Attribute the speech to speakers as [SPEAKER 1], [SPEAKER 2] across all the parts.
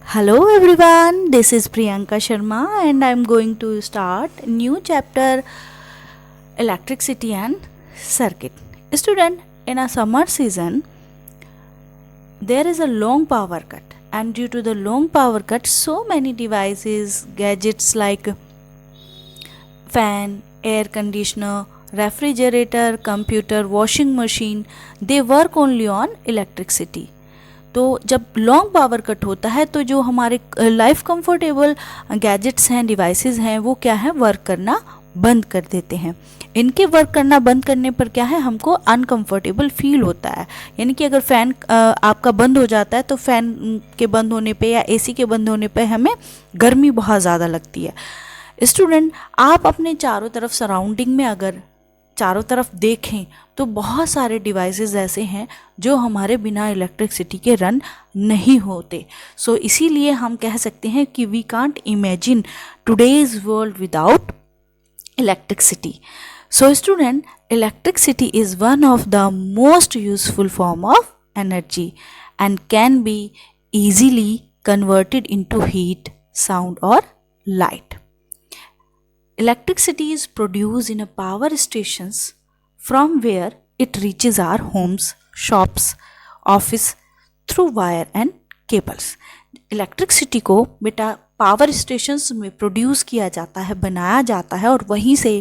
[SPEAKER 1] Hello everyone, this is Priyanka Sharma and I am going to start a new chapter Electricity and Circuit. Student, in a summer season there is a long power cut, and due to the long power cut so many devices, gadgets like fan, air conditioner, refrigerator, computer, washing machine, they work only on electricity. तो जब long power cut होता है तो जो हमारे life comfortable gadgets हैं, devices हैं, वो क्या है, वर्क करना बंद कर देते हैं। इनके वर्क करना बंद करने पर क्या है, हमको अनकंफर्टेबल फील होता है। यानी कि अगर फ़ैन आपका बंद हो जाता है तो फ़ैन के बंद होने पे या एसी के बंद होने पे हमें गर्मी बहुत ज़्यादा लगती है। स्टूडेंट, आप अपने चारों तरफ सराउंडिंग में अगर चारों तरफ देखें तो बहुत सारे डिवाइसेस ऐसे हैं जो हमारे बिना इलेक्ट्रिसिटी के रन नहीं होते। सो इसीलिए हम कह सकते हैं कि we can't imagine today's world without electricity. So student, electricity is one of the most useful form of energy and can be easily converted into heat, sound or light. Electricity is produced in a power stations from where it reaches our homes, shops, office through wire and cables. Electricity को बेटा power stations में produce किया जाता है, बनाया जाता है और वहीं से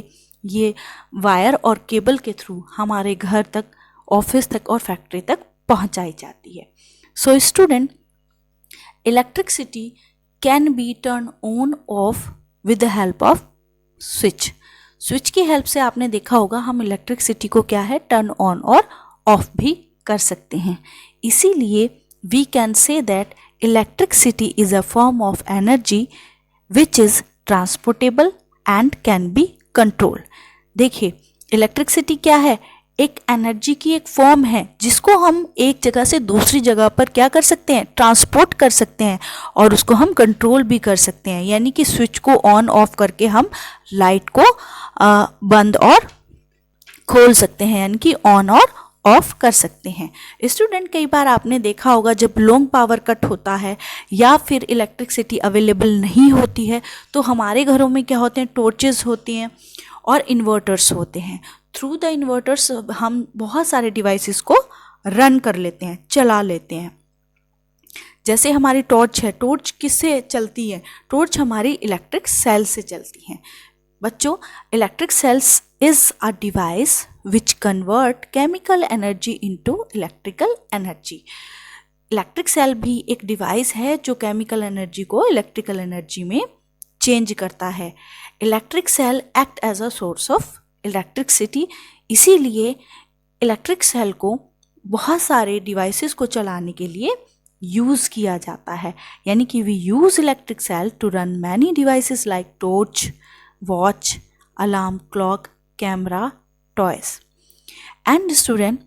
[SPEAKER 1] ये वायर और केबल के थ्रू हमारे घर तक, ऑफिस तक और फैक्ट्री तक पहुंचाई जाती है। सो student, electricity can be turn on off with the help off switch की हेल्प से आपने देखा होगा हम इलेक्ट्रिसिटी को क्या है, टर्न ऑन और ऑफ भी कर सकते हैं। इसीलिए we can say that electricity is a form of energy which is transportable and can be control. देखिए, इलेक्ट्रिसिटी क्या है, एक एनर्जी की एक फॉर्म है जिसको हम एक जगह से दूसरी जगह पर क्या कर सकते हैं, ट्रांसपोर्ट कर सकते हैं और उसको हम कंट्रोल भी कर सकते हैं। यानी कि स्विच को ऑन ऑफ करके हम लाइट को बंद और खोल सकते हैं, यानी कि ऑन और ऑफ कर सकते हैं। स्टूडेंट, कई बार आपने देखा होगा जब लॉन्ग पावर कट होता है या फिर इलेक्ट्रिसिटी अवेलेबल नहीं होती है तो हमारे घरों में क्या होते हैं, टॉर्चेस होती हैं और इन्वर्टर्स होते हैं। थ्रू द इन्वर्टर्स हम बहुत सारे डिवाइसेस को रन कर लेते हैं, चला लेते हैं। जैसे हमारी टॉर्च है, टॉर्च किससे चलती है, टॉर्च हमारी इलेक्ट्रिक सेल से चलती है। बच्चों, electric cells is a device which convert chemical energy into electrical energy. Electric cell भी एक डिवाइस है जो केमिकल एनर्जी को इलेक्ट्रिकल एनर्जी में चेंज करता है। Electric cell act as a source of electricity. इसीलिए इलेक्ट्रिक सेल को बहुत सारे डिवाइसेस को चलाने के लिए यूज़ किया जाता है। यानी कि we use electric cell to run many devices like torch, watch, alarm clock, camera, toys. And student,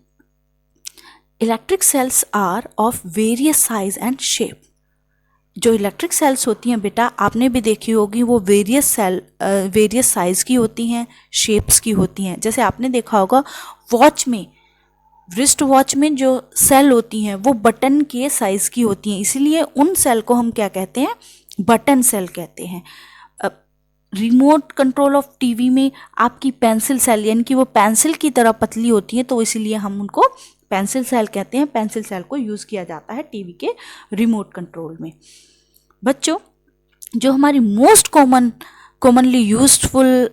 [SPEAKER 1] electric cells are of various size and shape. जो इलेक्ट्रिक सेल्स होती हैं बेटा, आपने भी देखी होगी, वो वेरियस साइज़ की होती हैं, शेप्स की होती हैं। जैसे आपने देखा होगा वॉच में, रिस्ट वॉच में जो सेल होती हैं वो बटन के साइज़ की होती हैं, इसीलिए उन सेल को हम क्या कहते हैं, बटन सेल कहते हैं। रिमोट कंट्रोल ऑफ टीवी में आपकी पेंसिल सेल, यानी कि वो पेंसिल की तरह पतली होती है तो इसीलिए हम उनको पेंसिल सेल कहते हैं। पेंसिल सेल को यूज़ किया जाता है टीवी के रिमोट कंट्रोल में। बच्चों, जो हमारी मोस्ट कॉमनली यूज्डफुल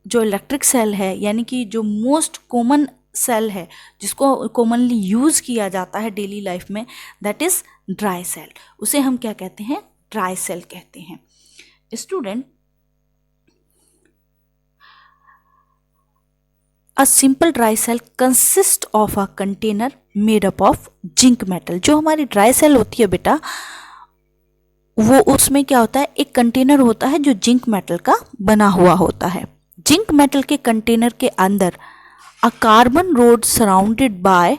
[SPEAKER 1] जो इलेक्ट्रिक सेल है, यानी कि जो मोस्ट कॉमन सेल है जिसको कॉमनली यूज़ किया जाता है डेली लाइफ में, दैट इज़ ड्राई सेल। उसे हम क्या कहते हैं, ड्राई सेल कहते हैं। Student, A simple dry cell consists of a container made up of zinc metal। जो हमारी ड्राई सेल होती है बेटा, वो उसमें क्या होता है, एक कंटेनर होता है जो जिंक मेटल का बना हुआ होता है। जिंक मेटल के कंटेनर के अंदर a carbon road surrounded by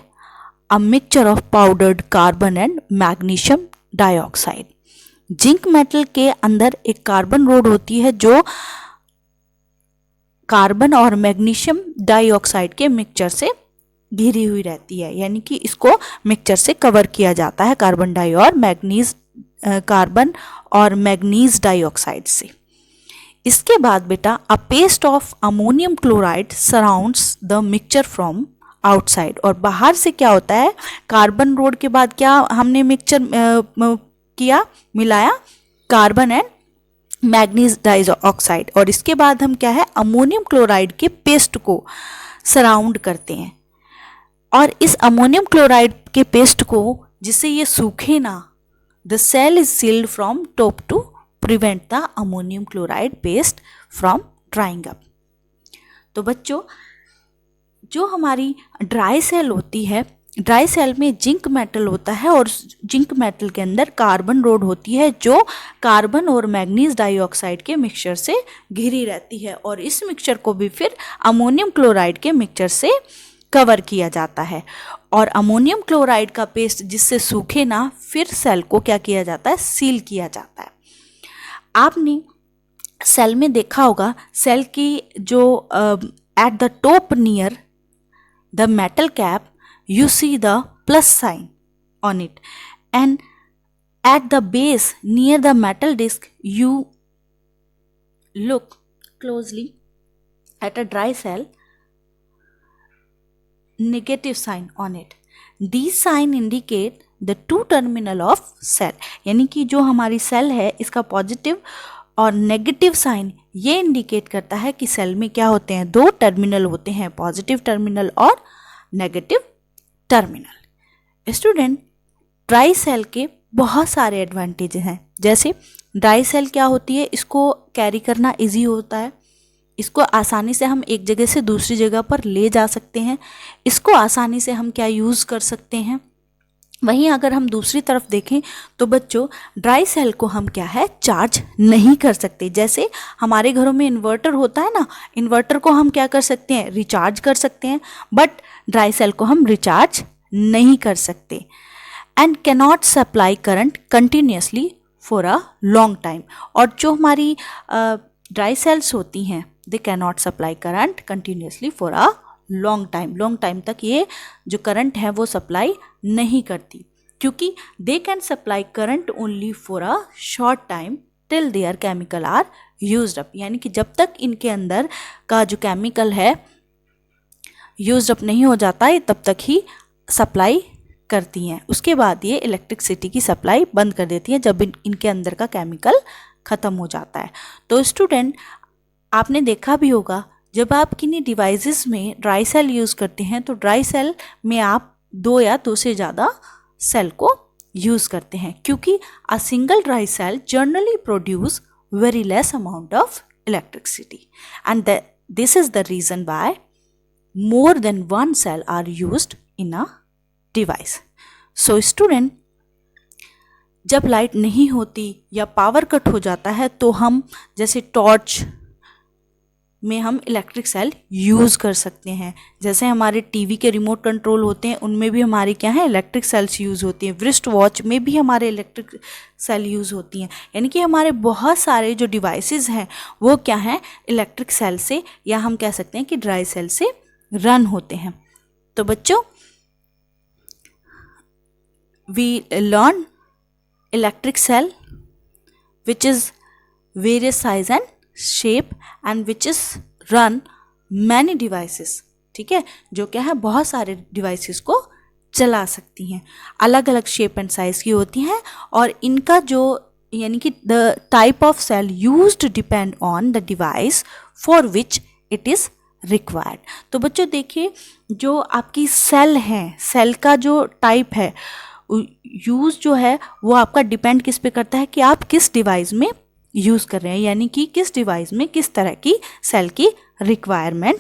[SPEAKER 1] a mixture of powdered carbon and magnesium dioxide. Zinc metal के अंदर एक कार्बन रोड होती है जो कार्बन और मैग्नीशियम डाइऑक्साइड के मिक्सचर से घिरी हुई रहती है, यानी कि इसको मिक्सचर से कवर किया जाता है कार्बन डाई और मैग्नीज कार्बन और मैग्नीज डाइऑक्साइड से। इसके बाद बेटा a paste of ammonium chloride surrounds the mixture from outside, और बाहर से क्या होता है, कार्बन रोड के बाद क्या हमने मिक्सचर किया, मिलाया कार्बन एंड मैग्नीज डाइऑक्साइड, और इसके बाद हम क्या है अमोनियम क्लोराइड के पेस्ट को सराउंड करते हैं। और इस अमोनियम क्लोराइड के पेस्ट को जिससे ये सूखे ना, the cell is sealed from top to prevent the ammonium chloride paste from drying up. तो बच्चों जो हमारी ड्राई सेल होती है, ड्राई सेल में जिंक मेटल होता है और जिंक मेटल के अंदर कार्बन रोड होती है जो कार्बन और मैग्नीज डाइऑक्साइड के मिक्सचर से घिरी रहती है, और इस मिक्सचर को भी फिर अमोनियम क्लोराइड के मिक्सचर से कवर किया जाता है। और अमोनियम क्लोराइड का पेस्ट जिससे सूखे ना, फिर सेल को क्या किया जाता है, सील किया जाता है। आपने सेल में देखा होगा, सेल की जो at the top near the metal cap you see the plus sign on it, and at the base near the metal disc you look closely at a dry cell negative sign on it. These sign indicate the two terminal of cell, यानी कि जो हमारी cell है इसका positive और negative sign ये indicate करता है कि सेल में क्या होते हैं, दो टर्मिनल होते हैं, पॉजिटिव टर्मिनल और negative terminal. Student dry cell के बहुत सारे एडवांटेज हैं, जैसे ड्राई सेल क्या होती है, इसको कैरी करना इजी होता है, इसको आसानी से हम एक जगह से दूसरी जगह पर ले जा सकते हैं, इसको आसानी से हम क्या यूज़ कर सकते हैं। वहीं अगर हम दूसरी तरफ देखें तो बच्चों ड्राई सेल को हम क्या है चार्ज नहीं कर सकते। जैसे हमारे घरों में इन्वर्टर होता है ना, इन्वर्टर को हम क्या कर सकते हैं, रिचार्ज कर सकते हैं, बट ड्राई सेल को हम रिचार्ज नहीं कर सकते। And cannot supply current continuously for a long time, और जो हमारी ड्राई सेल्स होती हैं they cannot supply current continuously for a long time तक ये जो करंट है वो सप्लाई नहीं करती, क्योंकि they can supply current only for a short time till their chemical are used up, यानी कि जब तक इनके अंदर का जो केमिकल है यूज्ड अप नहीं हो जाता है तब तक ही सप्लाई करती हैं। उसके बाद ये इलेक्ट्रिसिटी की सप्लाई बंद कर देती हैं जब इनके अंदर का केमिकल ख़त्म हो जाता है। तो स्टूडेंट आपने देखा भी होगा जब आप किन्हीं डिवाइसेस में ड्राई सेल यूज़ करते हैं तो ड्राई सेल में आप दो या दो से ज़्यादा सेल को यूज़ करते हैं, क्योंकि a single dry cell generally produce very less amount of electricity, and this is the reason why more than one cell are used in a device. So student जब लाइट नहीं होती या power cut हो जाता है तो हम जैसे टॉर्च में हम इलेक्ट्रिक सेल यूज़ कर सकते हैं, जैसे हमारे टीवी के रिमोट कंट्रोल होते हैं उनमें भी हमारी क्या है इलेक्ट्रिक सेल्स यूज़ होती हैं, रिस्ट वॉच में भी हमारे इलेक्ट्रिक सेल यूज़ होती हैं, यानी कि हमारे बहुत सारे जो डिवाइसेस हैं वो क्या हैं इलेक्ट्रिक सेल से या हम कह सकते हैं कि ड्राई सेल से रन होते हैं। तो बच्चों we learn electric cell which is various size and shape and which is run many devices, ठीक है, जो क्या है बहुत सारे डिवाइसेस को चला सकती हैं, अलग अलग शेप एंड साइज की होती हैं, और इनका जो यानी कि the type of cell used depend on the device for which it is required. तो बच्चों देखिए जो आपकी सेल है, सेल का जो टाइप है यूज़ जो है वो आपका डिपेंड किस पे करता है कि आप किस डिवाइस में यूज़ कर रहे हैं, यानी कि किस डिवाइस में किस तरह की सेल की रिक्वायरमेंट